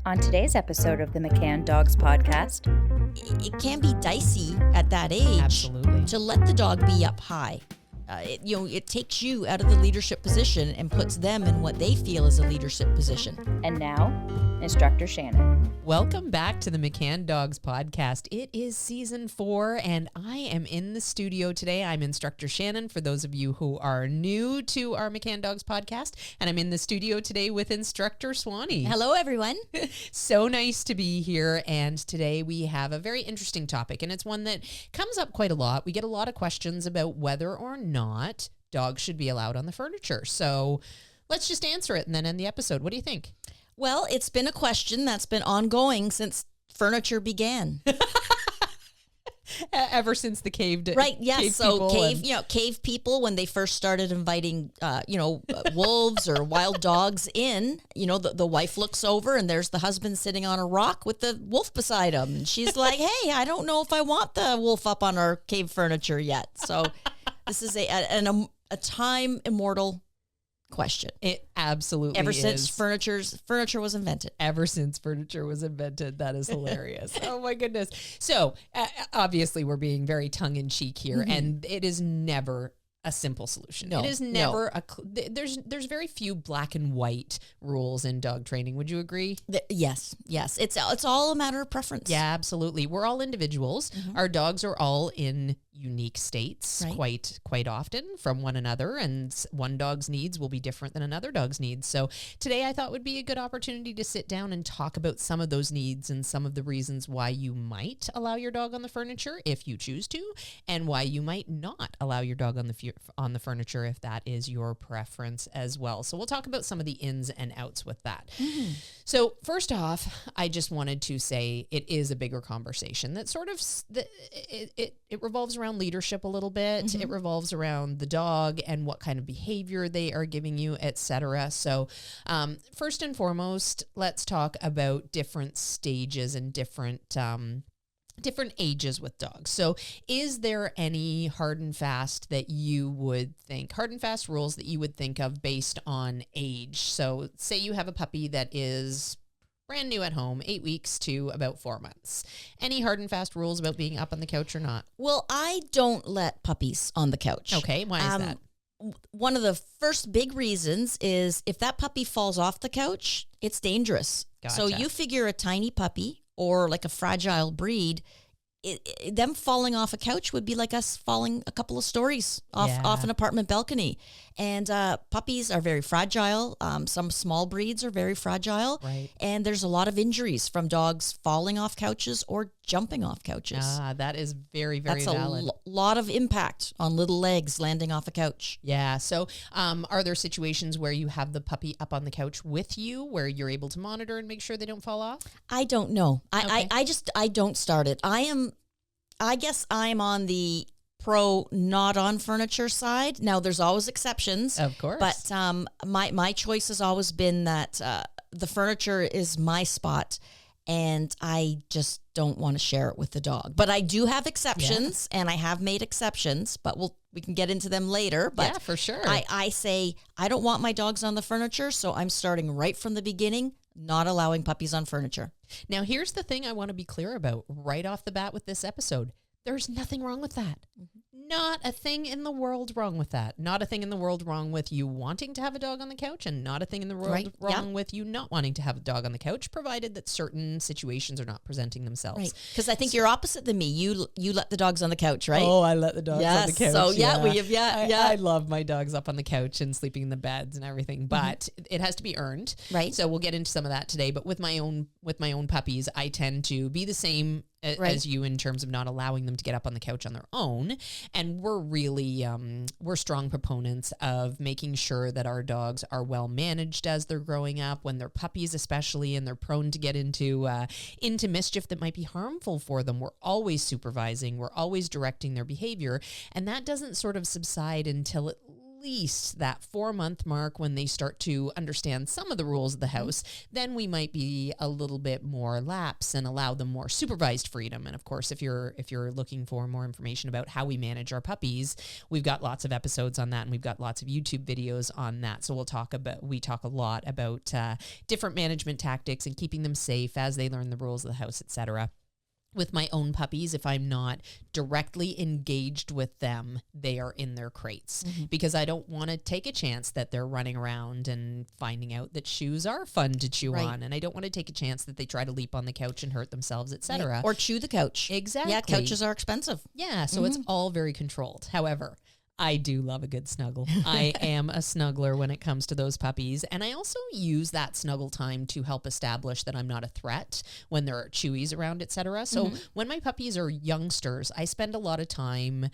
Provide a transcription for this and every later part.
On today's episode of the McCann Dogs Podcast, it can be dicey at that age. Absolutely. To let the dog be up high. It takes you out of the leadership position and puts them in what they feel is a leadership position. and now, Instructor Shannon. Welcome back to the McCann Dogs Podcast. It is season 4, and I am in the studio today. I'm Instructor Shannon, for those of you who are new to our McCann Dogs Podcast, and I'm in the studio today with Instructor Swanny. Hello, everyone. So nice to be here, and today we have a very interesting topic, and it's one that comes up quite a lot. We get a lot of questions about whether or not dogs should be allowed on the furniture. So let's just answer it and then end the episode. What do you think? Well, it's been a question that's been ongoing since furniture began. Ever since the cave Right, yes. cave So people cave people, when they first started inviting, wolves or wild dogs in, the wife looks over and there's the husband sitting on a rock with the wolf beside him. And she's like, hey, I don't know if I want the wolf up on our cave furniture yet. So this is a time immortal question. It absolutely Ever is. since furniture was invented. Ever since furniture was invented. That is hilarious. Oh my goodness. So obviously we're being very tongue-in-cheek here, and it is never a simple solution. No, it is never there's very few black and white rules in dog training. Would you agree? Yes. It's all a matter of preference. Yeah, absolutely. We're all individuals. Our dogs are all in unique states, Right. quite often from one another, and one dog's needs will be different than another dog's needs. So today I thought would be a good opportunity to sit down and talk about some of those needs and some of the reasons why you might allow your dog on the furniture if you choose to, and why you might not allow your dog on the furniture if that is your preference as well. So we'll talk about some of the ins and outs with that. So first off, I just wanted to say it is a bigger conversation that sort of it revolves around leadership a little bit. It revolves around the dog and what kind of behavior they are giving you, etc. So first and foremost, let's talk about different stages and different ages with dogs. So is there any hard and fast rules that you would think of based on age? So say you have a puppy that is brand new at home, 8 weeks to about 4 months. Any hard and fast rules about being up on the couch or not? Well, I don't let puppies on the couch. Okay, why is that? One of the first big reasons is if that puppy falls off the couch, it's dangerous. So Gotcha. you figure a tiny puppy or like a fragile breed, them falling off a couch would be like us falling a couple of stories off an apartment balcony. And puppies are very fragile. Some small breeds are very fragile. Right. And there's a lot of injuries from dogs falling off couches or jumping off couches. That is very, very valid. That's a lot of impact on little legs landing off a couch. Yeah. So are there situations where you have the puppy up on the couch with you where you're able to monitor and make sure they don't fall off? I don't know. Okay. I don't start it. I guess I'm on the pro not on furniture side. Now there's always exceptions. Of course. But my choice has always been that the furniture is my spot and I just don't want to share it with the dog. But I do have exceptions and I have made exceptions, but we can get into them later. But yeah, for sure. I say I don't want my dogs on the furniture, so I'm starting right from the beginning, not allowing puppies on furniture. Now, here's the thing I want to be clear about right off the bat with this episode. There's nothing wrong with that. Not a thing in the world wrong with that. Not a thing in the world wrong with you wanting to have a dog on the couch, and not a thing in the world wrong with you not wanting to have a dog on the couch, provided that certain situations are not presenting themselves. Right. Because I think you're opposite than me. You let the dogs on the couch, right? Oh, I let the dogs on the couch. So we have I love my dogs up on the couch and sleeping in the beds and everything, but it has to be earned. Right. So we'll get into some of that today. But with my own puppies, I tend to be the same as you in terms of not allowing them to get up on the couch on their own. And we're really, we're strong proponents of making sure that our dogs are well managed as they're growing up, when they're puppies especially, and they're prone to get into mischief that might be harmful for them. We're always supervising, we're always directing their behavior. And that doesn't sort of subside until at least that 4-month mark when they start to understand some of the rules of the house, then we might be a little bit more lax and allow them more supervised freedom. And of course, if you're looking for more information about how we manage our puppies, we've got lots of episodes on that, and we've got lots of YouTube videos on that. So we talk a lot about different management tactics and keeping them safe as they learn the rules of the house, etc. With my own puppies, if I'm not directly engaged with them, they are in their crates because I don't want to take a chance that they're running around and finding out that shoes are fun to chew on. And I don't want to take a chance that they try to leap on the couch and hurt themselves, etc. Right. Or chew the couch. Exactly. Yeah, couches are expensive. Yeah, so it's all very controlled. However, I do love a good snuggle. I am a snuggler when it comes to those puppies. And I also use that snuggle time to help establish that I'm not a threat when there are chewies around, etc. So when my puppies are youngsters, I spend a lot of time,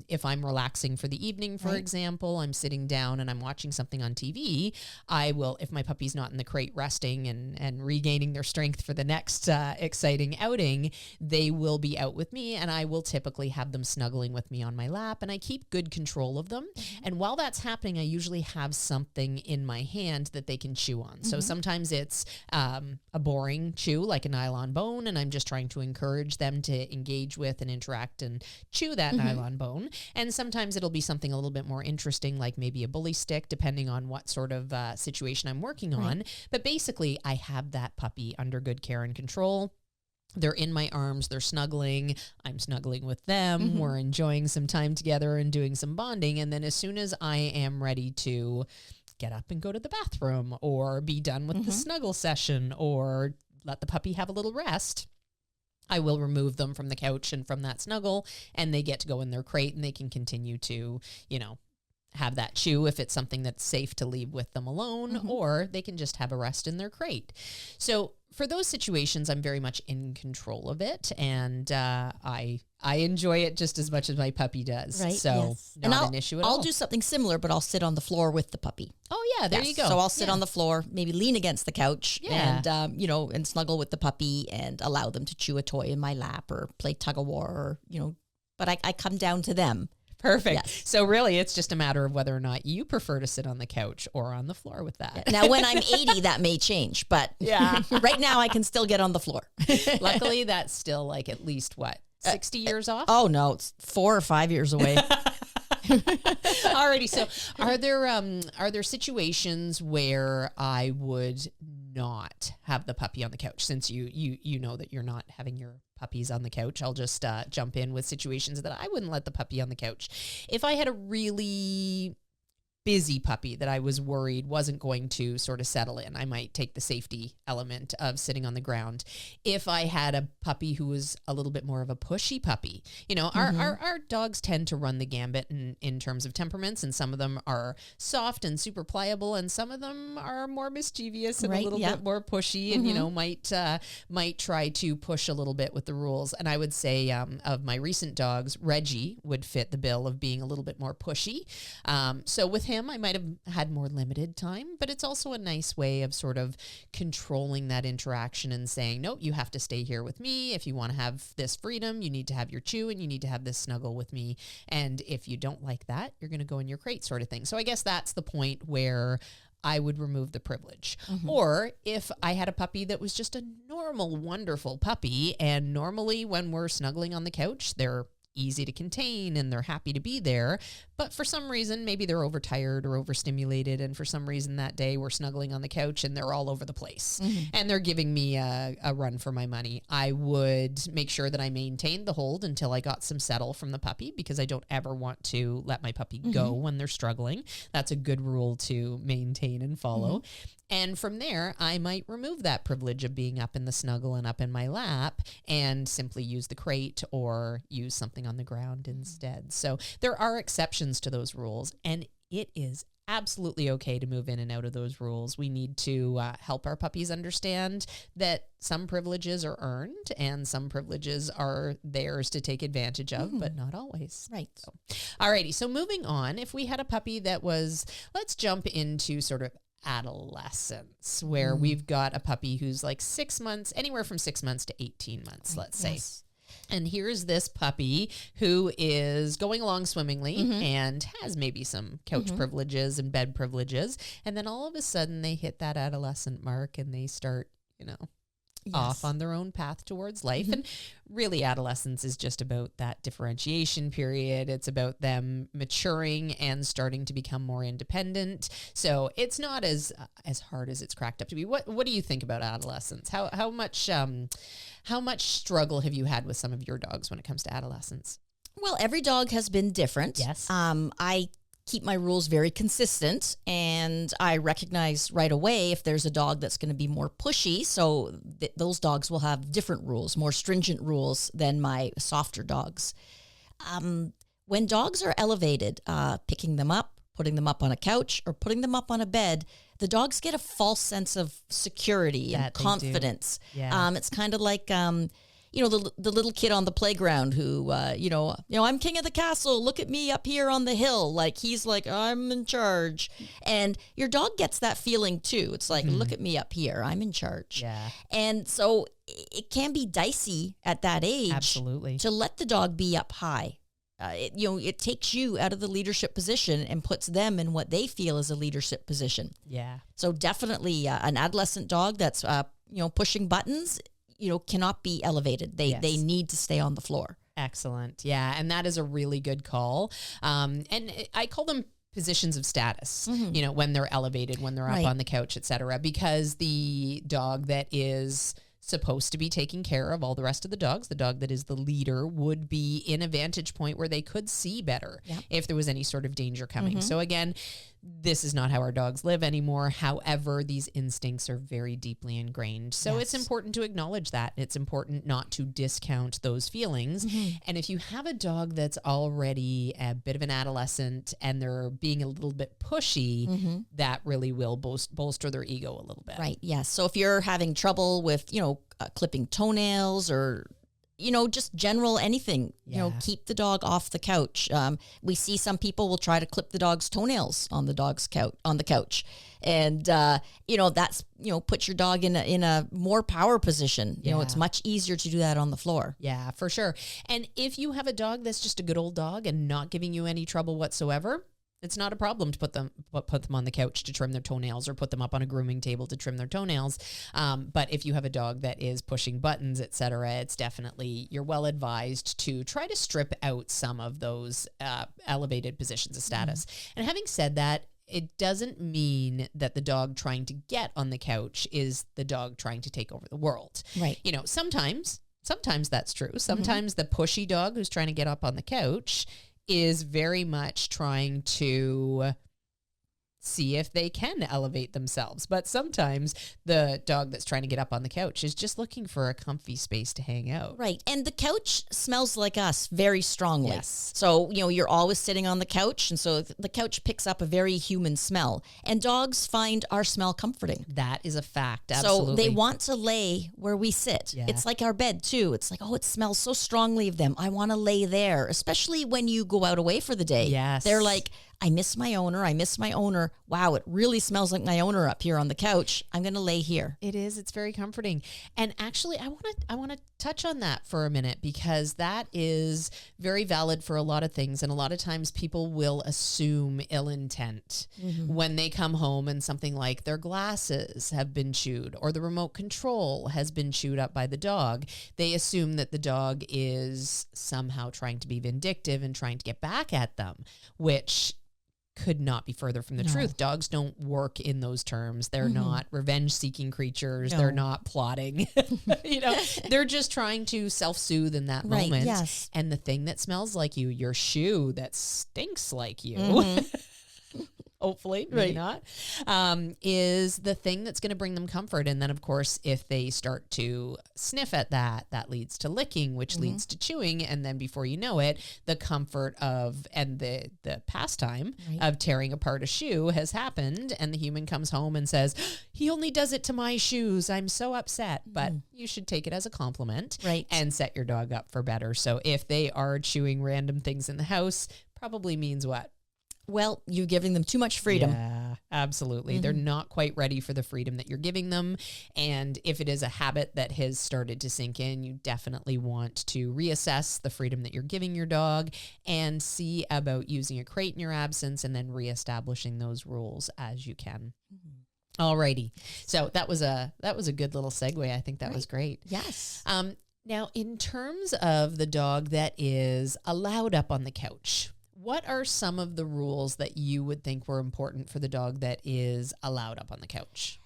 if I'm relaxing for the evening, for example, I'm sitting down and I'm watching something on TV, I will, if my puppy's not in the crate resting and regaining their strength for the next exciting outing, they will be out with me, and I will typically have them snuggling with me on my lap, and I keep good control of them. And while that's happening, I usually have something in my hand that they can chew on. So sometimes it's a boring chew, like a nylon bone, and I'm just trying to encourage them to engage with and interact and chew that nylon bone. And sometimes it'll be something a little bit more interesting, like maybe a bully stick, depending on what sort of situation I'm working on. But basically, I have that puppy under good care and control. They're in my arms, they're snuggling, I'm snuggling with them, we're enjoying some time together and doing some bonding. And then as soon as I am ready to get up and go to the bathroom or be done with the snuggle session or let the puppy have a little rest, I will remove them from the couch and from that snuggle, and they get to go in their crate and they can continue to, have that chew if it's something that's safe to leave with them alone, or they can just have a rest in their crate. So for those situations, I'm very much in control of it, and I enjoy it just as much as my puppy does. Right. So not an issue at all. I'll do something similar, but I'll sit on the floor with the puppy. Oh yeah, there you go. So I'll sit on the floor, maybe lean against the couch, and and snuggle with the puppy and allow them to chew a toy in my lap or play tug of war, or but I come down to them. Perfect. Yes. So really, it's just a matter of whether or not you prefer to sit on the couch or on the floor with that. Yeah. Now, when I'm 80, that may change, but right now I can still get on the floor. Luckily, that's still like at least 60 years off? Oh no, it's 4 or 5 years away. Alrighty. So are there situations where I would not have the puppy on the couch? Since you know that you're not having your puppies on the couch, I'll just jump in with situations that I wouldn't let the puppy on the couch. If I had a really busy puppy that I was worried wasn't going to sort of settle in, I might take the safety element of sitting on the ground. If I had a puppy who was a little bit more of a pushy puppy, our dogs tend to run the gambit in terms of temperaments, and some of them are soft and super pliable, and some of them are more mischievous and a little bit more pushy, and might try to push a little bit with the rules. And I would say of my recent dogs, Reggie would fit the bill of being a little bit more pushy. So with him, I might have had more limited time, but it's also a nice way of sort of controlling that interaction and saying, no, you have to stay here with me. If you want to have this freedom, you need to have your chew and you need to have this snuggle with me. And if you don't like that, you're going to go in your crate, sort of thing. So I guess that's the point where I would remove the privilege. Or if I had a puppy that was just a normal, wonderful puppy, and normally when we're snuggling on the couch, they're easy to contain and they're happy to be there, but for some reason maybe they're overtired or overstimulated, and for some reason that day we're snuggling on the couch and they're all over the place and they're giving me a run for my money, I would make sure that I maintained the hold until I got some settle from the puppy, because I don't ever want to let my puppy go when they're struggling. That's a good rule to maintain and follow. And from there, I might remove that privilege of being up in the snuggle and up in my lap and simply use the crate or use something on the ground instead. So there are exceptions to those rules, and it is absolutely okay to move in and out of those rules. We need to help our puppies understand that some privileges are earned and some privileges are theirs to take advantage of, but not always. Right. So, alrighty. So moving on, if we had a puppy that was, let's jump into sort of adolescence, where we've got a puppy who's like 6 months, anywhere from 6 months to 18 months, let's say. And here's this puppy who is going along swimmingly and has maybe some couch privileges and bed privileges. And then all of a sudden they hit that adolescent mark and they start, off on their own path towards life. And really adolescence is just about that differentiation period. It's about them maturing and starting to become more independent. So it's not as hard as it's cracked up to be. What do you think about adolescence? How much struggle have you had with some of your dogs when it comes to adolescence? Well, every dog has been different. Yes. I keep my rules very consistent, and I recognize right away if there's a dog that's going to be more pushy. So those dogs will have different rules, more stringent rules than my softer dogs. When dogs are elevated, picking them up, putting them up on a couch, or putting them up on a bed, the dogs get a false sense of security and confidence. Yeah. It's kind of like the little kid on the playground who, I'm king of the castle. Look at me up here on the hill. Like, he's like, I'm in charge. And your dog gets that feeling too. It's like, look at me up here. I'm in charge. Yeah. And so it can be dicey at that age. Absolutely. To let the dog be up high. It takes you out of the leadership position and puts them in what they feel is a leadership position. Yeah. So definitely an adolescent dog that's, pushing buttons, cannot be elevated. They need to stay on the floor. Excellent. Yeah. And that is a really good call. And I call them positions of status, when they're elevated, when they're up on the couch, et cetera, because the dog that is supposed to be taking care of all the rest of the dogs, the dog that is the leader, would be in a vantage point where they could see better if there was any sort of danger coming. So again, this is not how our dogs live anymore. However, these instincts are very deeply ingrained. So it's important to acknowledge that. It's important not to discount those feelings. And if you have a dog that's already a bit of an adolescent and they're being a little bit pushy, that really will bolster their ego a little bit. Right. Yes. So if you're having trouble with, clipping toenails or just general anything, keep the dog off the couch. We see some people will try to clip the dog's toenails on the couch. And, that's, put your dog in a more power position. It's much easier to do that on the floor. Yeah, for sure. And if you have a dog that's just a good old dog and not giving you any trouble whatsoever, it's not a problem to put them on the couch to trim their toenails or put them up on a grooming table to trim their toenails. But if you have a dog that is pushing buttons, et cetera, it's definitely, you're well advised to try to strip out some of those elevated positions of status. And having said that, it doesn't mean that the dog trying to get on the couch is the dog trying to take over the world. Right. Sometimes that's true. Sometimes the pushy dog who's trying to get up on the couch is very much trying to see if they can elevate themselves. But sometimes the dog that's trying to get up on the couch is just looking for a comfy space to hang out. Right. And the couch smells like us very strongly. Yes. So, you're always sitting on the couch. And so the couch picks up a very human smell. And dogs find our smell comforting. That is a fact. Absolutely. So they want to lay where we sit. Yeah. It's like our bed too. It's like, it smells so strongly of them. I want to lay there, especially when you go out away for the day. Yes. They're like, I miss my owner. Wow, it really smells like my owner up here on the couch. I'm going to lay here. It is. It's very comforting. And actually, I want to touch on that for a minute because that is very valid for a lot of things. And a lot of times people will assume ill intent when they come home and something like their glasses have been chewed or the remote control has been chewed up by the dog. They assume that the dog is somehow trying to be vindictive and trying to get back at them, which could not be further from the truth. Dogs don't work in those terms. They're not revenge-seeking creatures. They're not plotting. They're just trying to self-soothe in that moment. Yes. And the thing that smells like you, your shoe that stinks like you, hopefully, maybe not, is the thing that's going to bring them comfort. And then, of course, if they start to sniff at that leads to licking, which leads to chewing. And then before you know it, the comfort of and the pastime of tearing apart a shoe has happened. And the human comes home and says, he only does it to my shoes. I'm so upset. But you should take it as a compliment and set your dog up for better. So if they are chewing random things in the house, probably means what? well, you're giving them too much freedom. Yeah, absolutely. They're not quite ready for the freedom that you're giving them. And if it is a habit that has started to sink in, you definitely want to reassess the freedom that you're giving your dog and see about using a crate in your absence and then reestablishing those rules as you can. Alrighty. So that was a good little segue. I think that was great. Yes. Now, in terms of the dog that is allowed up on the couch, what are some of the rules that you would think were important for the dog that is allowed up on the couch?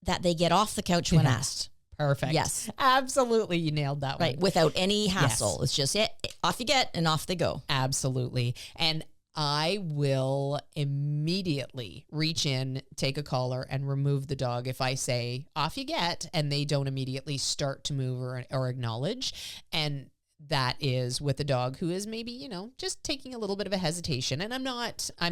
That they get off the couch when asked. Perfect. Yes. Absolutely. You nailed that one. Right. Without any hassle. It's just, off you get and off they go. Absolutely. And I will immediately reach in, take a collar, and remove the dog if I say, off you get, and they don't immediately start to move or acknowledge. And that is with a dog who is maybe, just taking a little bit of a hesitation. And I'm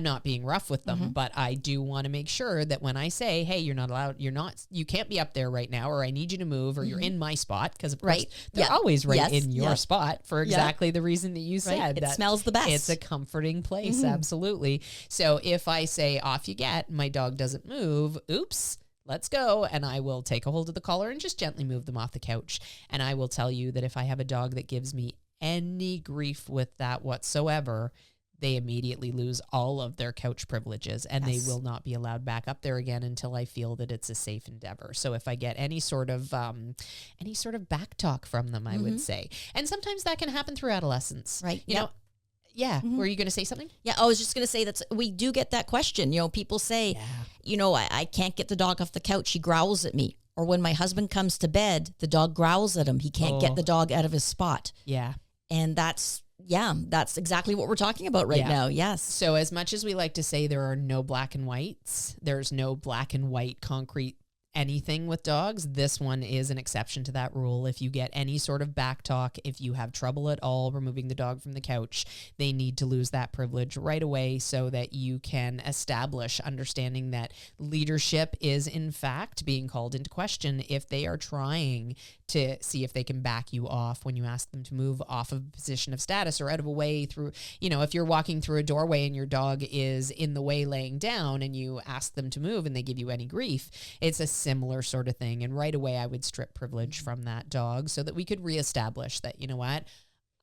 not being rough with them, but I do want to make sure that when I say, hey, you're not allowed, you can't be up there right now, or I need you to move, or you're in my spot, because of course they're always in your spot for exactly the reason that you said. It smells the best. It's a comforting place. Absolutely. So if I say off you get, my dog doesn't move, oops, let's go. And I will take a hold of the collar and just gently move them off the couch. And I will tell you that if I have a dog that gives me any grief with that whatsoever, they immediately lose all of their couch privileges, and they will not be allowed back up there again until I feel that it's a safe endeavor. So if I get any sort of back talk from them, I would say, and sometimes that can happen through adolescence, right? You know. Yeah. Were you going to say something? Yeah, I was just going to say that we do get that question. People say, I can't get the dog off the couch. He growls at me. Or when my husband comes to bed, the dog growls at him. He can't get the dog out of his spot. Yeah. And that's exactly what we're talking about right now. Yes. So as much as we like to say there are no black and whites, there's no black and white concrete anything with dogs. This one is an exception to that rule. If you get any sort of back talk, if you have trouble at all removing the dog from the couch, they need to lose that privilege right away so that you can establish understanding that leadership is in fact being called into question if they are trying to see if they can back you off when you ask them to move off of a position of status or out of a way through, if you're walking through a doorway and your dog is in the way laying down and you ask them to move and they give you any grief, it's a similar sort of thing. And right away, I would strip privilege from that dog so that we could reestablish that, you know what,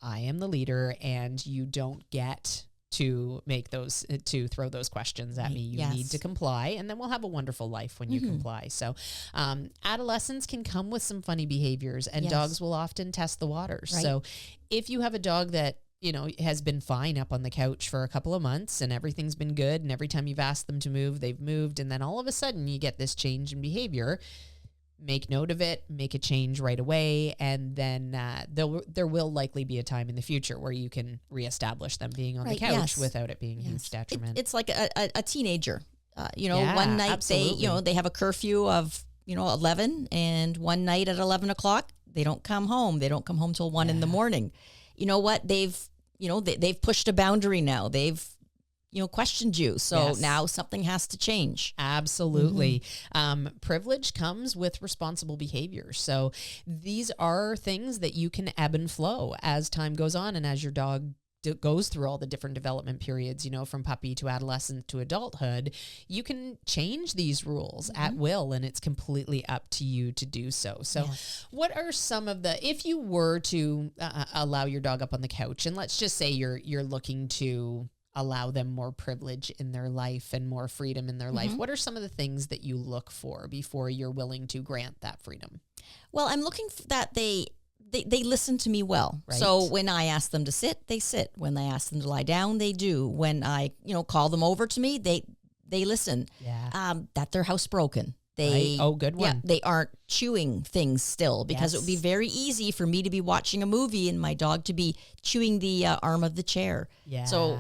I am the leader and you don't get to throw those questions at me. You need to comply, and then we'll have a wonderful life when you comply. So adolescents can come with some funny behaviors, and dogs will often test the waters. Right. So if you have a dog that has been fine up on the couch for a couple of months and everything's been good, and every time you've asked them to move, they've moved, and then all of a sudden you get this change in behavior, make note of it, make a change right away, and then there will likely be a time in the future where you can reestablish them being on the couch without it being a huge detriment. It's like a teenager. One night they have a curfew of 11, and one night at 11 o'clock they don't come home. They don't come home till 1 in the morning. You know what? They've pushed a boundary now. They've questioned you. So now something has to change. Absolutely. Privilege comes with responsible behavior. So these are things that you can ebb and flow as time goes on and as your dog goes through all the different development periods, from puppy to adolescent to adulthood. You can change these rules at will, and it's completely up to you to do so. So what are some of if you were to allow your dog up on the couch, and let's just say you're looking to allow them more privilege in their life and more freedom in their life, what are some of the things that you look for before you're willing to grant that freedom? Well, I'm looking for that they listen to me well. Right. So when I ask them to sit, they sit. When I ask them to lie down, they do. When I, call them over to me, they listen. Yeah. That they're housebroken. They, good one. Yeah, they aren't chewing things still, because it would be very easy for me to be watching a movie and my dog to be chewing the arm of the chair. Yeah. So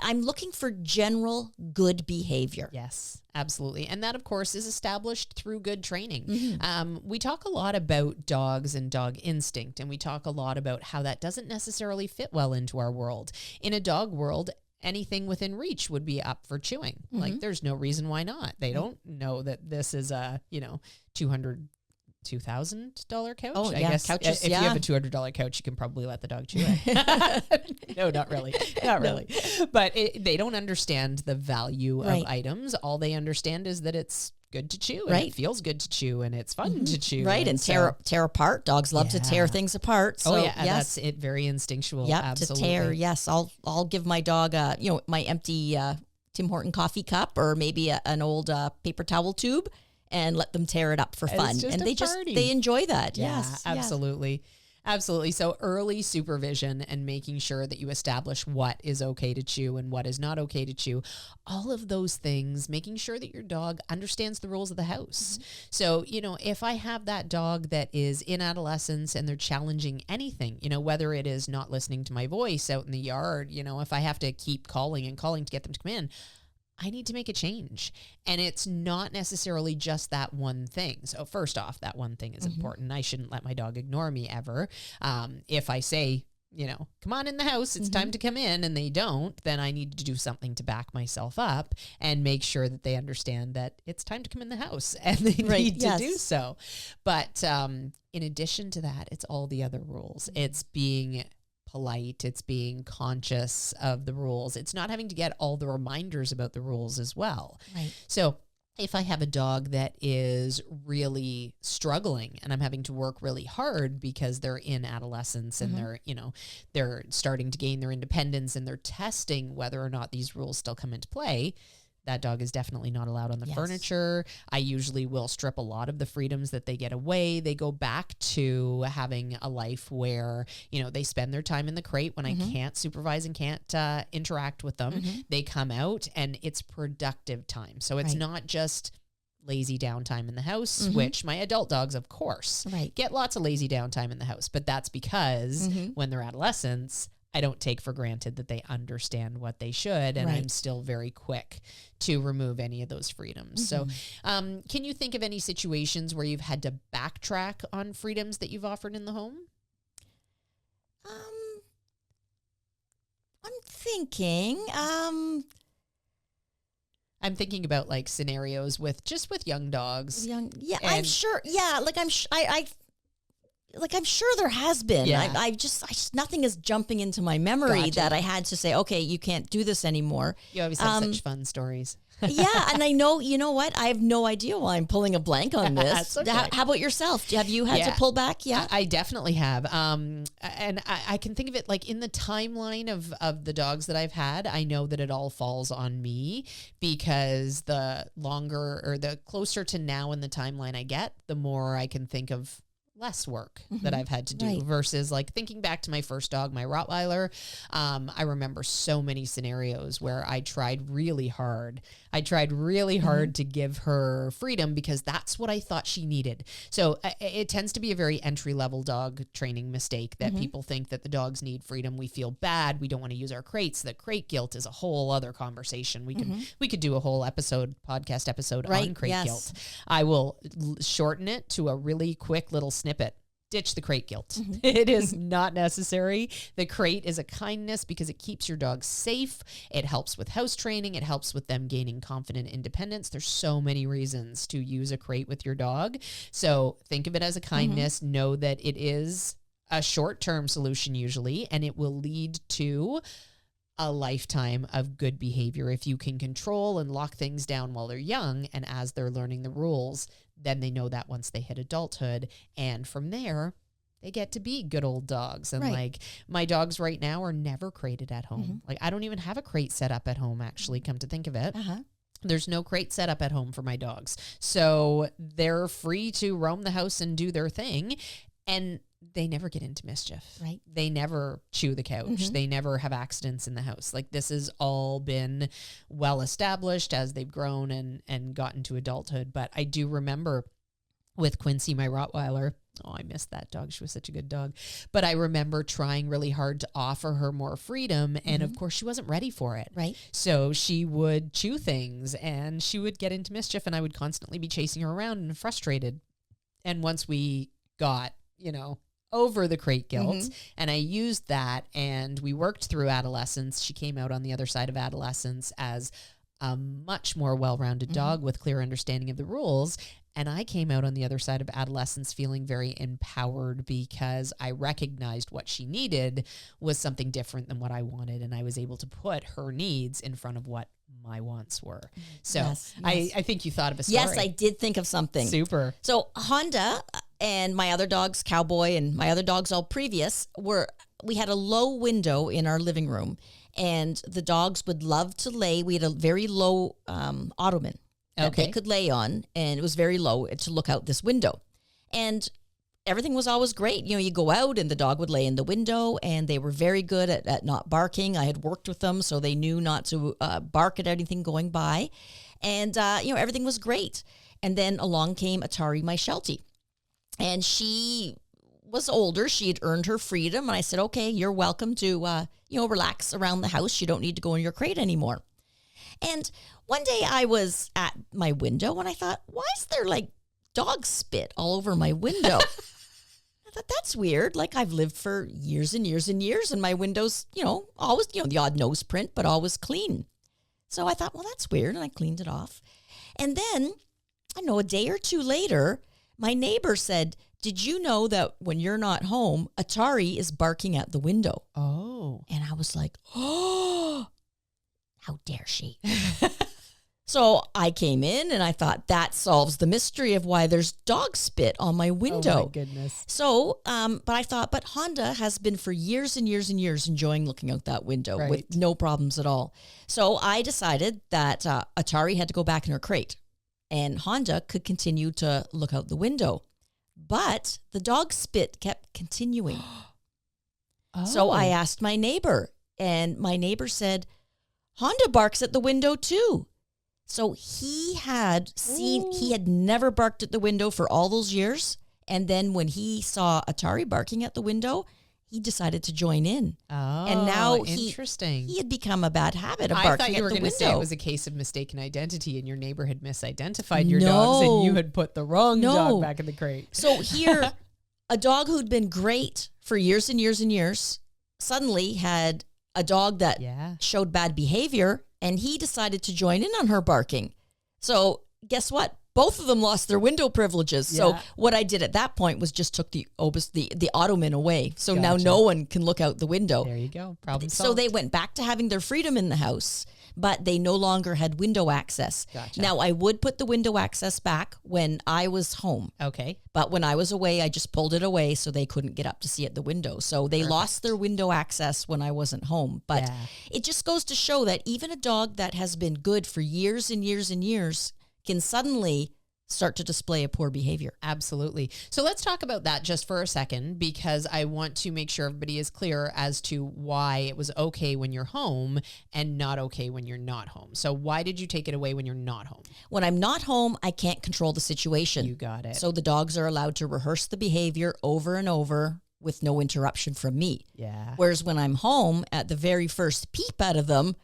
I'm looking for general good behavior. Yes, absolutely. And that, of course, is established through good training. We talk a lot about dogs and dog instinct, and we talk a lot about how that doesn't necessarily fit well into our world. In a dog world, anything within reach would be up for chewing. Like, there's no reason why not. They don't know that this is a, 200 $2,000 couch. Oh, I yeah, guess couches, if yeah. you have a $200 couch, you can probably let the dog chew it. No, not really. Not really. But they don't understand the value Right. of items. All they understand is that it's good to chew, and Right. it feels good to chew, and it's fun to chew. Right, and so- tear apart. Dogs love to tear Yeah. things apart. So, Oh yeah, yes. that's it. Very instinctual. Yep, Absolutely. to tear. Yes, I'll give my dog my empty Tim Horton coffee cup, or maybe an old paper towel tube, and let them tear it up for fun. It's just And a they party. they enjoy that. Yeah, Yes, absolutely. Absolutely. So early supervision and making sure that you establish what is okay to chew and what is not okay to chew. All of those things, making sure that your dog understands the rules of the house. So, if I have that dog that is in adolescence and they're challenging anything, whether it is not listening to my voice out in the yard, if I have to keep calling and calling to get them to come in, I need to make a change. And it's not necessarily just that one thing. So first off, that one thing is important. I shouldn't let my dog ignore me ever. If I say, come on in the house, it's time to come in, and they don't, then I need to do something to back myself up and make sure that they understand that it's time to come in the house, and they need to do so. But in addition to that, it's all the other rules. It's being polite. It's being conscious of the rules. It's not having to get all the reminders about the rules as well. Right. So if I have a dog that is really struggling and I'm having to work really hard because they're in adolescence and they're starting to gain their independence and they're testing whether or not these rules still come into play, that dog is definitely not allowed on the furniture. I usually will strip a lot of the freedoms that they get away. They go back to having a life where, they spend their time in the crate when I can't supervise and can't interact with them. They come out and it's productive time. So it's not just lazy downtime in the house, which my adult dogs, of course, get lots of lazy downtime in the house. But that's because when they're adolescents, I don't take for granted that they understand what they should, and I'm still very quick to remove any of those freedoms. So can you think of any situations where you've had to backtrack on freedoms that you've offered in the home? I'm thinking. I'm thinking about like scenarios with young dogs. I'm sure. Yeah, I'm sure there has been. Yeah. I just nothing is jumping into my memory that I had to say, okay, you can't do this anymore. You always have such fun stories. Yeah, and I know, you know what? I have no idea why I'm pulling a blank on this. That's okay. How about yourself? Have you had to pull back? Yeah, I definitely have. And I can think of it like in the timeline of the dogs that I've had, I know that it all falls on me because the longer or the closer to now in the timeline I get, the more I can think of less work that I've had to do versus like thinking back to my first dog, my Rottweiler. I remember so many scenarios where I tried really hard. To give her freedom because that's what I thought she needed. So it tends to be a very entry-level dog training mistake that people think that the dogs need freedom. We feel bad. We don't want to use our crates. The crate guilt is a whole other conversation. We could do a whole podcast episode on crate guilt. I will shorten it to a really quick little snippet. Ditch the crate guilt. It is not necessary. The crate is a kindness because it keeps your dog safe. It helps with house training. It helps with them gaining confident independence. There's so many reasons to use a crate with your dog. So think of it as a kindness. Know that it is a short-term solution usually, and it will lead to a lifetime of good behavior. If you can control and lock things down while they're young and as they're learning the rules, then they know that once they hit adulthood. And from there, they get to be good old dogs. And like my dogs right now are never crated at home. Like I don't even have a crate set up at home, actually, come to think of it. There's no crate set up at home for my dogs. So they're free to roam the house and do their thing. And they never get into mischief. Right. They never chew the couch. They never have accidents in the house. Like this has all been well established as they've grown and gotten to adulthood. But I do remember with Quincy, my Rottweiler, I missed that dog. She was such a good dog. But I remember trying really hard to offer her more freedom. And of course, she wasn't ready for it. Right. So she would chew things and she would get into mischief and I would constantly be chasing her around and frustrated. And once we got, over the crate guilt and I used that and we worked through adolescence, she came out on the other side of adolescence as a much more well-rounded dog with clear understanding of the rules. And I came out on the other side of adolescence feeling very empowered because I recognized what she needed was something different than what I wanted. And I was able to put her needs in front of what my wants were. So Yes. I think you thought of a story. Yes, I did think of something. Super. So Honda and my other dogs, Cowboy, and my other dogs, all previous, we had a low window in our living room, and the dogs would love to lay. We had a very low ottoman that they could lay on, and it was very low to look out this window. And everything was always great. You know, you go out and the dog would lay in the window, and they were very good at not barking. I had worked with them, so they knew not to bark at anything going by. And, everything was great. And then along came Atari, my Sheltie. And she was older. She had earned her freedom. And I said, okay, you're welcome to, relax around the house. You don't need to go in your crate anymore. And one day I was at my window and I thought, why is there like dog spit all over my window? I thought, that's weird. Like, I've lived for years and years and years, and my windows, always, the odd nose print, but always clean. So I thought, well, that's weird. And I cleaned it off. And then, a day or two later, my neighbor said, did you know that when you're not home, Atari is barking at the window? Oh. And I was like, oh, how dare she? So I came in and I thought that solves the mystery of why there's dog spit on my window. Oh my goodness. So, but I thought, but Honda has been for years and years and years enjoying looking out that window with no problems at all. So I decided that Atari had to go back in her crate and Honda could continue to look out the window. But the dog spit kept continuing. So I asked my neighbor, and my neighbor said, Honda barks at the window too. So he had never barked at the window for all those years. And then when he saw Atari barking at the window, he decided to join in. Oh, and now interesting. He had become a bad habit of I barking thought you at were the going to window. say it was a case of mistaken identity and your neighbor had misidentified your dogs and you had put the wrong dog back in the crate. So here, a dog who'd been great for years and years and years suddenly had a dog that showed bad behavior, and he decided to join in on her barking. So guess what? Both of them lost their window privileges. Yeah. So what I did at that point was just took the ottoman away. So now no one can look out the window. There you go. Problem solved. So they went back to having their freedom in the house, but they no longer had window access. Gotcha. Now, I would put the window access back when I was home. Okay. But when I was away, I just pulled it away so they couldn't get up to see at the window. So they lost their window access when I wasn't home. But it just goes to show that even a dog that has been good for years and years and years can suddenly start to display a poor behavior. Absolutely. So let's talk about that just for a second, because I want to make sure everybody is clear as to why it was okay when you're home and not okay when you're not home. So why did you take it away when you're not home? When I'm not home, I can't control the situation. You got it. So the dogs are allowed to rehearse the behavior over and over with no interruption from me. Yeah. Whereas when I'm home, at the very first peep out of them,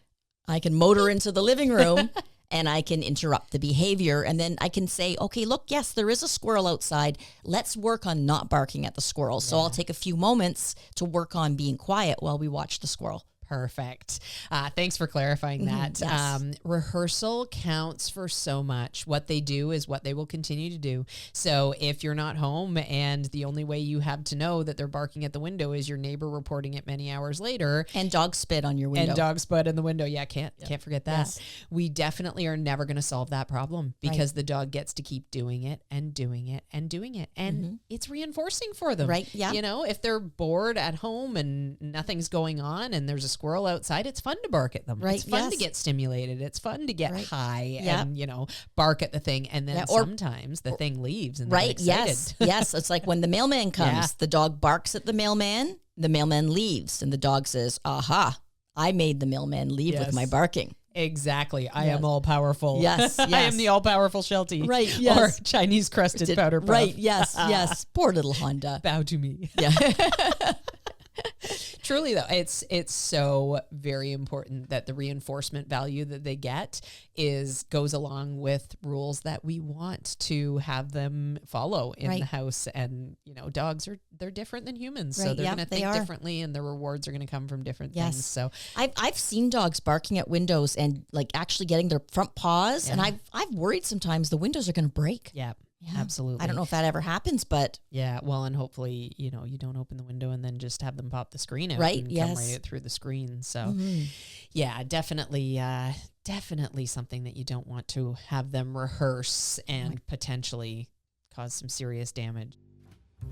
I can motor into the living room and I can interrupt the behavior. And then I can say, okay, look, yes, there is a squirrel outside. Let's work on not barking at the squirrel. So I'll take a few moments to work on being quiet while we watch the squirrel. Perfect. Thanks for clarifying that. Yes. Rehearsal counts for so much. What they do is what they will continue to do. So if you're not home and the only way you have to know that they're barking at the window is your neighbor reporting it many hours later. And dog spit on your window. And dog spit in the window. Yeah, can't forget that. Yes. We definitely are never going to solve that problem because the dog gets to keep doing it and doing it and doing it. And it's reinforcing for them. Right, yeah. You know, if they're bored at home and nothing's going on and there's a squirrel outside, it's fun to bark at them. Right. It's fun to get stimulated. It's fun to get high Yep. and, bark at the thing. And then sometimes the thing leaves and Right. they get excited. Yes. It's like when the mailman comes, the dog barks at the mailman leaves, and the dog says, aha, I made the mailman leave with my barking. Exactly. I am all powerful. Yes. I am the all powerful Sheltie. Right. Yes. Or Chinese crusted powder puff. Right. Yes. Yes. Poor little Honda. Bow to me. Yeah. Truly, though, it's so very important that the reinforcement value that they get goes along with rules that we want to have them follow in the house. And dogs they're different than humans, so they're going to think differently, and the rewards are going to come from different things. So I've seen dogs barking at windows and like actually getting their front paws, and I've worried sometimes the windows are going to break. Yeah. Yeah. Absolutely. I don't know if that ever happens, but Yeah, well, and hopefully, you don't open the window and then just have them pop the screen out Right, and come yes. right out through the screen. So, Mhm. yeah, definitely something that you don't want to have them rehearse and potentially cause some serious damage.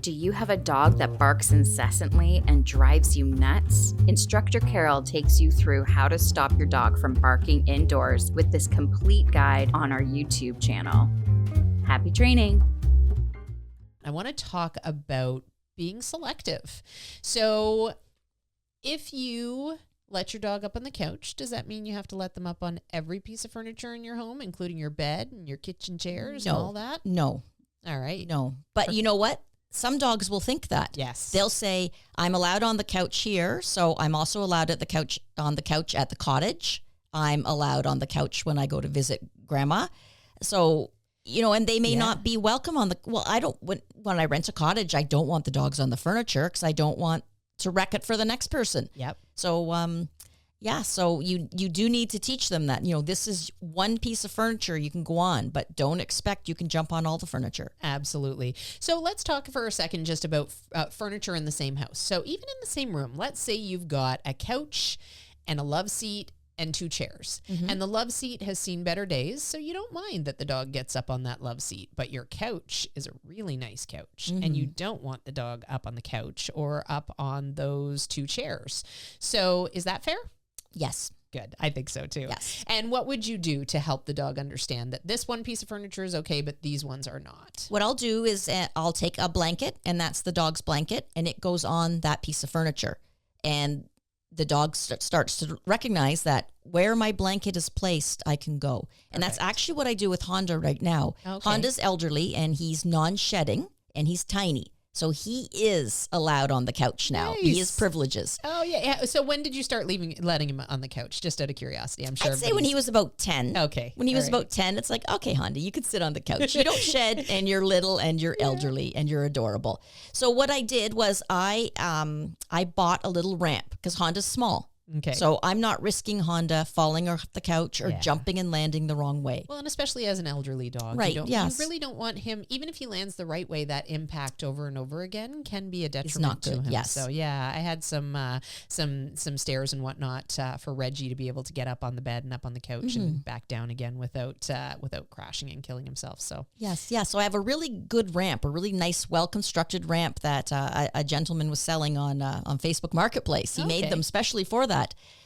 Do you have a dog that barks incessantly and drives you nuts? Instructor Carol takes you through how to stop your dog from barking indoors with this complete guide on our YouTube channel. Happy training! I want to talk about being selective. So, if you let your dog up on the couch, does that mean you have to let them up on every piece of furniture in your home, including your bed and your kitchen chairs and all that? No. All right. No. But you know what? Some dogs will think that. Yes. They'll say, I'm allowed on the couch here, so I'm also allowed on the couch at the cottage. I'm allowed on the couch when I go to visit grandma. So, and they may not be welcome on when I rent a cottage, I don't want the dogs on the furniture because I don't want to wreck it for the next person. Yep. So, so you do need to teach them that, this is one piece of furniture you can go on, but don't expect you can jump on all the furniture. Absolutely. So let's talk for a second just about furniture in the same house. So even in the same room, let's say you've got a couch and a love seat and 2 chairs. Mm-hmm. And the love seat has seen better days, so you don't mind that the dog gets up on that love seat. But your couch is a really nice couch, and you don't want the dog up on the couch or up on those 2 chairs. So is that fair? Yes. Good. I think so too. Yes. And what would you do to help the dog understand that this one piece of furniture is okay, but these ones are not? What I'll do is I'll take a blanket, and that's the dog's blanket, and it goes on that piece of furniture. And the dog starts to recognize that where my blanket is placed, I can go. And that's actually what I do with Honda right now. Okay. Honda's elderly, and he's non-shedding, and he's tiny. So he is allowed on the couch now. Nice. He has privileges. Oh, yeah. So when did you start letting him on the couch? Just out of curiosity, I'm sure. I'd say when he was about 10. Okay. When he All was right. about 10, it's like, okay, Honda, you could sit on the couch. You don't shed, and you're little, and you're elderly, and you're adorable. So what I did was I bought a little ramp because Honda's small. Okay. So I'm not risking Honda falling off the couch or jumping and landing the wrong way. Well, and especially as an elderly dog, Right, you yes. really don't want him, even if he lands the right way, that impact over and over again can be a detriment not to good, him. yes. So yeah, I had some stairs and whatnot for Reggie to be able to get up on the bed and up on the couch and back down again without crashing and killing himself. So Yes. So I have a really good ramp, a really nice, well-constructed ramp that a gentleman was selling on Facebook Marketplace. He made Okay. them specially for that.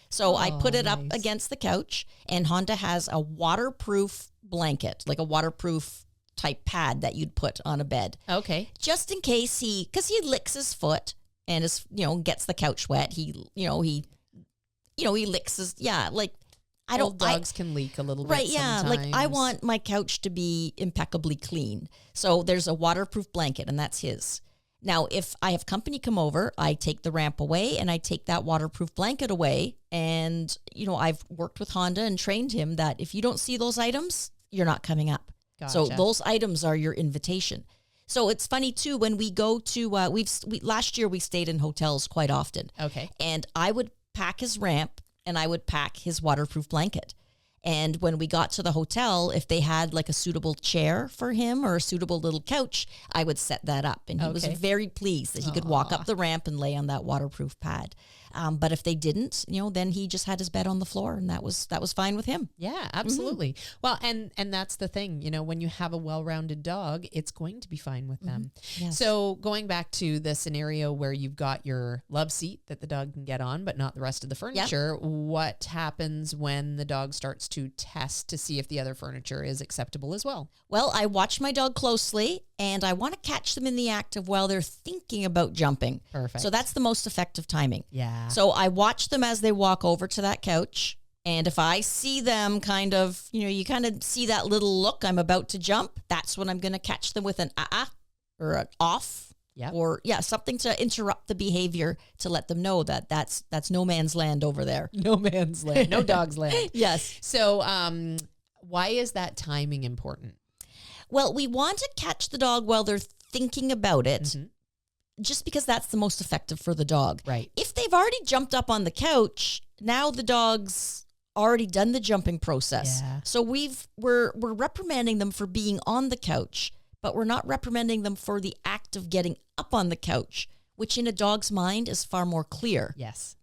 So I put it up nice. against the couch, and Honda has a waterproof blanket, like a waterproof type pad that you'd put on a bed. okay. Just in case because he licks his foot and gets the couch wet. He licks his, Old dogs can leak a little bit. Right, yeah. Like I sometimes. want my couch to be impeccably clean. So there's a waterproof blanket, and that's his. Now, if I have company come over, I take the ramp away and I take that waterproof blanket away. And, I've worked with Honda and trained him that if you don't see those items, you're not coming up. So Gotcha. those items are your invitation. So it's funny too, when we go to, last year we stayed in hotels quite often. Okay. And I would pack his ramp and I would pack his waterproof blanket. And when we got to the hotel, if they had like a suitable chair for him or a suitable little couch, I would set that up. And he was Okay. very pleased that he could walk up the ramp and lay on that waterproof pad. But if they didn't, then he just had his bed on the floor, and that was fine with him. Yeah, absolutely. Well, and that's the thing, when you have a well-rounded dog, it's going to be fine with them. Yes. So going back to the scenario where you've got your love seat that the dog can get on, but not the rest of the furniture, what happens when the dog starts to test to see if the other furniture is acceptable as well? Well, I watch my dog closely, and I want to catch them in the act of while they're thinking about jumping. Perfect. So that's the most effective timing. Yeah. So I watch them as they walk over to that couch. And if I see them kind of, you kind of see that little look, I'm about to jump, that's when I'm going to catch them with an or an off. Yep. Or, something to interrupt the behavior to let them know that that's no man's land over there. No man's land. No dog's land. Yes. So why is that timing important? Well, we want to catch the dog while they're thinking about it. Mm-hmm. Just because that's the most effective for the dog. Right. If they've already jumped up on the couch, now the dog's already done the jumping process. Yeah. So we're reprimanding them for being on the couch, but we're not reprimanding them for the act of getting up on the couch, which in a dog's mind is far more clear. Yes.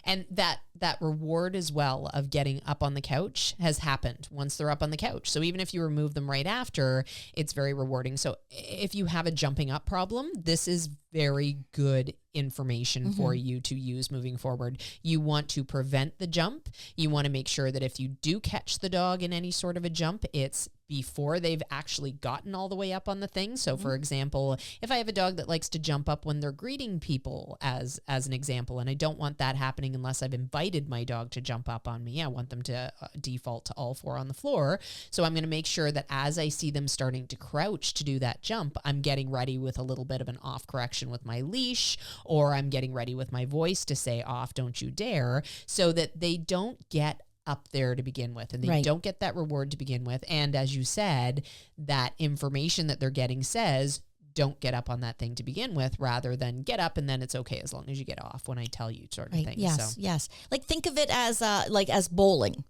And that reward as well of getting up on the couch has happened once they're up on the couch. So even if you remove them right after, it's very rewarding. So if you have a jumping up problem, this is very good information for you to use moving forward. You want to prevent the jump. You want to make sure that if you do catch the dog in any sort of a jump, it's before they've actually gotten all the way up on the thing. So for example, if I have a dog that likes to jump up when they're greeting people as an example, and I don't want that happening unless I've invited my dog to jump up on me. I want them to default to all four on the floor. So I'm going to make sure that as I see them starting to crouch to do that jump, I'm getting ready with a little bit of an off correction with my leash, or I'm getting ready with my voice to say off, don't you dare, so that they don't get up there to begin with, and they don't get that reward to begin with. And as you said, that information that they're getting says, don't get up on that thing to begin with, rather than get up and then it's okay as long as you get off when I tell you, sort of thing. Yes, yes. Like think of it as as bowling.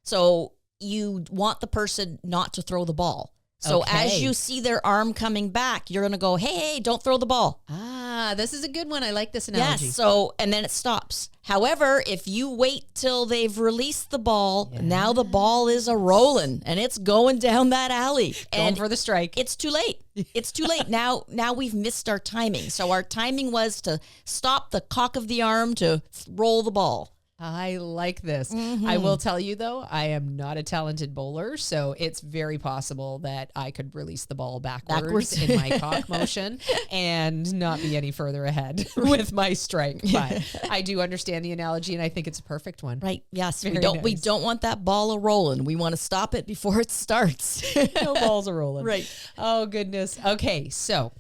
So you want the person not to throw the ball. So as you see their arm coming back, you're going to go, hey, don't throw the ball. Ah, this is a good one. I like this analogy. Yes, so, and then it stops. However, if you wait till they've released the ball, now the ball is a-rolling, and it's going down that alley. Going for the strike. It's too late. It's too late. Now we've missed our timing. So our timing was to stop the cock of the arm to roll the ball. I like this. I will tell you, though, I am not a talented bowler, so it's very possible that I could release the ball backwards in my cock motion and not be any further ahead with my strike. But I do understand the analogy, and I think it's a perfect one. Right. Yes. Very We nice. don't want that ball a-rolling. We want to stop it before it starts. No balls are rolling. Right. Oh, goodness. Okay, so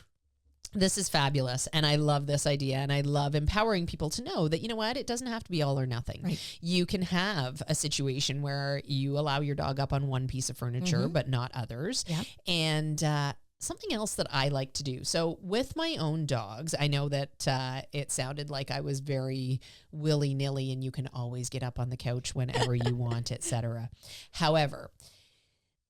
this is fabulous, and I love this idea, and I love empowering people to know that, you know what, it doesn't have to be all or nothing. Right. You can have a situation where you allow your dog up on one piece of furniture, but not others. Yep. And something else that I like to do. So with my own dogs, I know that it sounded like I was very willy-nilly, and you can always get up on the couch whenever you want, etc. However,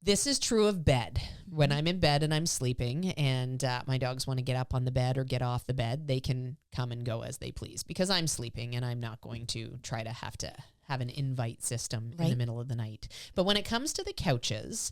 this is true of bed. When I'm in bed and I'm sleeping and my dogs want to get up on the bed or get off the bed, they can come and go as they please because I'm sleeping and I'm not going to try to have an invite system in the middle of the night. But when it comes to the couches,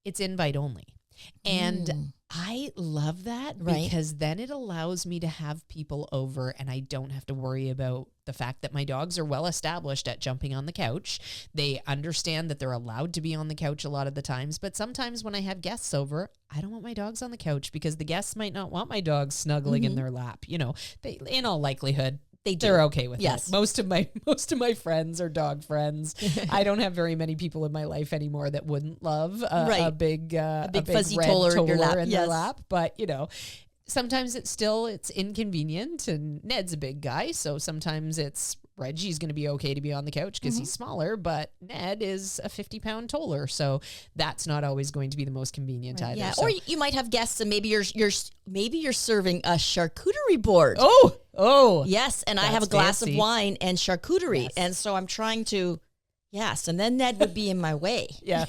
it's invite only. And I love that because then it allows me to have people over and I don't have to worry about the fact that my dogs are well established at jumping on the couch. They understand that they're allowed to be on the couch a lot of the times, but sometimes when I have guests over, I don't want my dogs on the couch because the guests might not want my dogs snuggling in their lap. You know, they, in all likelihood, they're okay with it. Most of my friends are dog friends. I don't have very many people in my life anymore that wouldn't love a big fuzzy red toller in their lap. But you know, sometimes it's inconvenient. And Ned's a big guy, so sometimes it's Reggie's going to be okay to be on the couch because he's smaller, but Ned is a 50-pound toller, so that's not always going to be the most convenient either. Yeah, so. or you might have guests, and maybe you're serving a charcuterie board. Oh, yes, and I have a glass of wine and charcuterie, and so I'm trying to. Yes, and then Ned would be in my way. Yeah,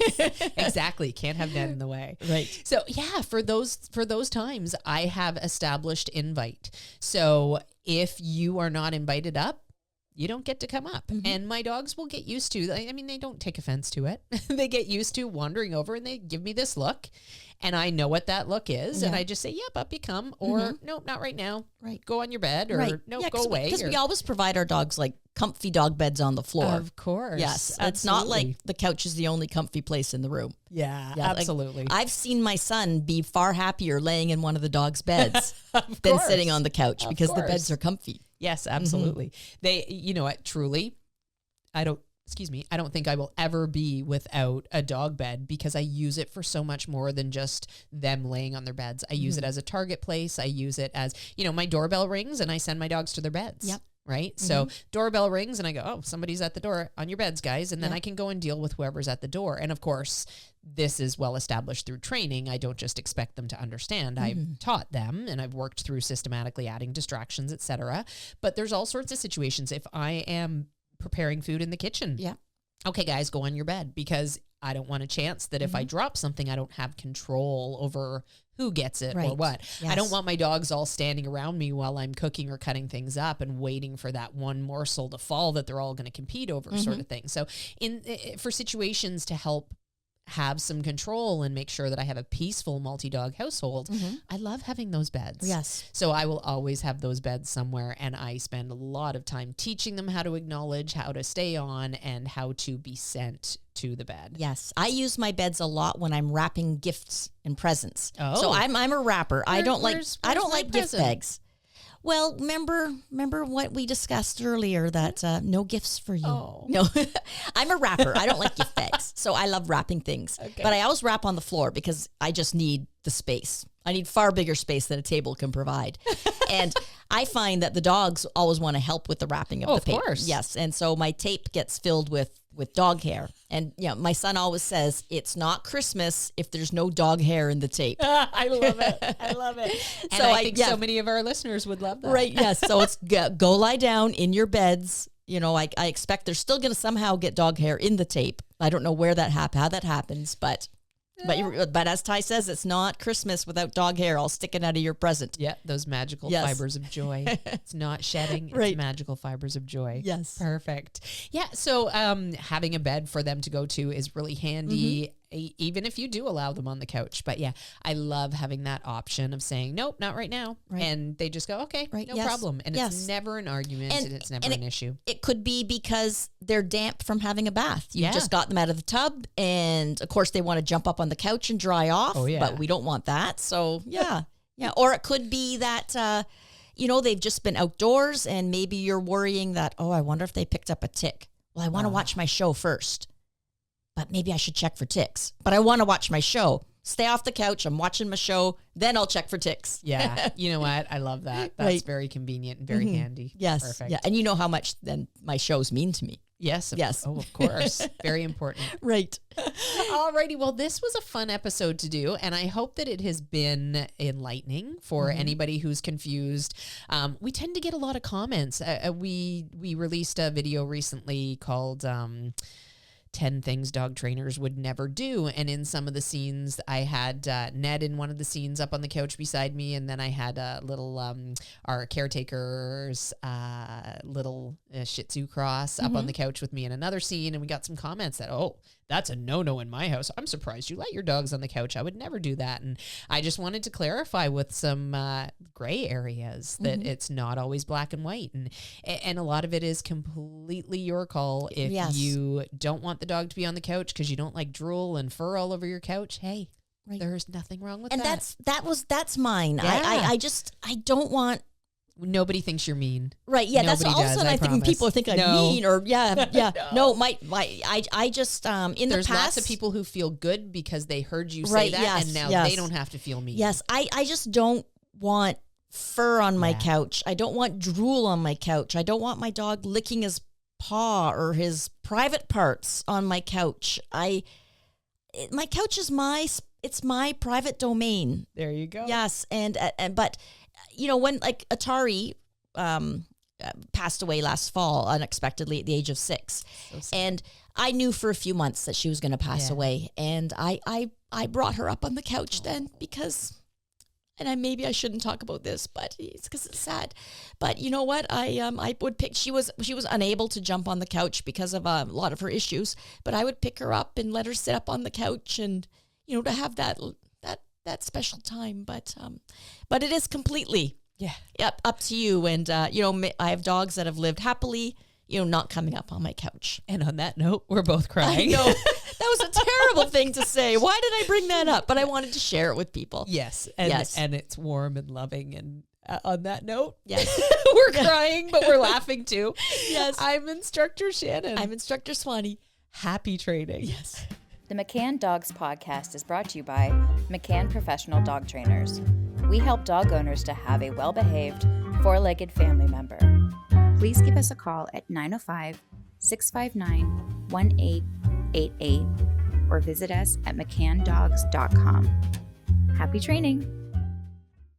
exactly. Can't have Ned in the way. Right. So yeah, for those times, I have established invite. So if you are not invited up, you don't get to come up. And my dogs will get used to, I mean, they don't take offense to it. They get used to wandering over and they give me this look. And I know what that look is. And I just say, yep, up you come. Or, nope, not right now. Right. Go on your bed. Or, nope, go away. Because we always provide our dogs like comfy dog beds on the floor. Of course. Yes. Absolutely. It's not like the couch is the only comfy place in the room. Yeah, like, absolutely. I've seen my son be far happier laying in one of the dog's beds than sitting on the couch because the beds are comfy. Yes, absolutely. They, you know what, truly, I don't think I will ever be without a dog bed because I use it for so much more than just them laying on their beds. I use it as a target place. I use it as, you know, my doorbell rings and I send my dogs to their beds. Yep. Right? So doorbell rings and I go, oh, somebody's at the door, on your beds, guys. And then I can go and deal with whoever's at the door. And of course, this is well established through training. I don't just expect them to understand. I've taught them and I've worked through systematically adding distractions, etc. But there's all sorts of situations. If I am preparing food in the kitchen. Yeah. Okay, guys, go on your bed because I don't want a chance that if I drop something, I don't have control over who gets it or what. Yes. I don't want my dogs all standing around me while I'm cooking or cutting things up and waiting for that one morsel to fall that they're all going to compete over, sort of thing. So for situations to help have some control and make sure that I have a peaceful multi-dog household, I love having those beds. Yes. So I will always have those beds somewhere, and I spend a lot of time teaching them how to acknowledge, how to stay on, and how to be sent to the bed. Yes. I use my beds a lot when I'm wrapping gifts and presents. Oh. So I'm a wrapper. I don't like where's I don't my like gift present? bags. Well, remember what we discussed earlier, that no gifts for you. Oh. No, I'm a wrapper. I don't like gift bags. So I love wrapping things. Okay. But I always wrap on the floor because I just need the space. I need far bigger space than a table can provide. And I find that the dogs always want to help with the wrapping of the paper. Of course. Yes. And so my tape gets filled with dog hair. And my son always says, it's not Christmas if there's no dog hair in the tape. I love it. I love it. And So I think so many of our listeners would love that. Right, yes. So it's go lie down in your beds. I expect they're still going to somehow get dog hair in the tape. I don't know how that happens, but as Ty says, it's not Christmas without dog hair all sticking out of your present. Yeah, those magical Yes. fibers of joy. It's not shedding, it's Right. magical fibers of joy. Yes. Perfect. Yeah, so having a bed for them to go to is really handy, even if you do allow them on the couch. But yeah, I love having that option of saying, nope, not right now. Right. And they just go, okay, Right. no Yes. problem. And Yes. it's never an argument and it's never an issue. It could be because they're damp from having a bath. You Yeah. just got them out of the tub, and of course they want to jump up on the couch and dry off. Oh, yeah. But we don't want that. So yeah, yeah. Or it could be that they've just been outdoors, and maybe you're worrying that, I wonder if they picked up a tick. Well, I want to watch my show first, but maybe I should check for ticks. But I want to watch my show. Stay off the couch. I'm watching my show. Then I'll check for ticks. Yeah. You know what? I love that. That's Right. very convenient and very handy. Yes. Perfect. Yeah. And you know how much then my shows mean to me. Yes. Yes. Of course. Very important. Right. Alrighty, well, this was a fun episode to do, and I hope that it has been enlightening for anybody who's confused. We tend to get a lot of comments. We released a video recently called 10 things dog trainers would never do. And in some of the scenes, I had Ned in one of the scenes up on the couch beside me. And then I had a little, our caretaker's little Shih Tzu cross up on the couch with me in another scene. And we got some comments that, that's a no-no in my house. I'm surprised you let your dogs on the couch. I would never do that. And I just wanted to clarify with some gray areas that it's not always black and white. And a lot of it is completely your call. If you don't want the dog to be on the couch because you don't like drool and fur all over your couch, hey, there's nothing wrong with that. And that's mine. Yeah. I don't want. Nobody thinks you're mean. Right. Yeah. Nobody That's all of a sudden does, I think people think I'm mean or No, I just in There's the past. lots of people who feel good because they heard you say that, and now they don't have to feel mean. Yes. I just don't want fur on my couch. I don't want drool on my couch. I don't want my dog licking his paw or his private parts on my couch. My couch is it's my private domain. There you go. Yes, but when like Atari passed away last fall unexpectedly at the age of 6, and I knew for a few months that she was going to pass away, and I brought her up on the couch then because. And maybe I shouldn't talk about this, but it's because it's sad. But you know what? I would pick. She was unable to jump on the couch because of a lot of her issues. But I would pick her up and let her sit up on the couch, and to have that special time. But it is completely up to you. And I have dogs that have lived happily. Not coming up on my couch. And on that note, we're both crying. I know. That was a terrible thing to say. Why did I bring that up? But I wanted to share it with people. Yes. And it's warm and loving. And on that note, yes, we're crying, but we're laughing too. Yes. I'm Instructor Shannon. I'm Instructor Swanny. Happy training. Yes. The McCann Dogs podcast is brought to you by McCann Professional Dog Trainers. We help dog owners to have a well-behaved, four-legged family member. Please give us a call at 905-659-1888 or visit us at mccanndogs.com. Happy training!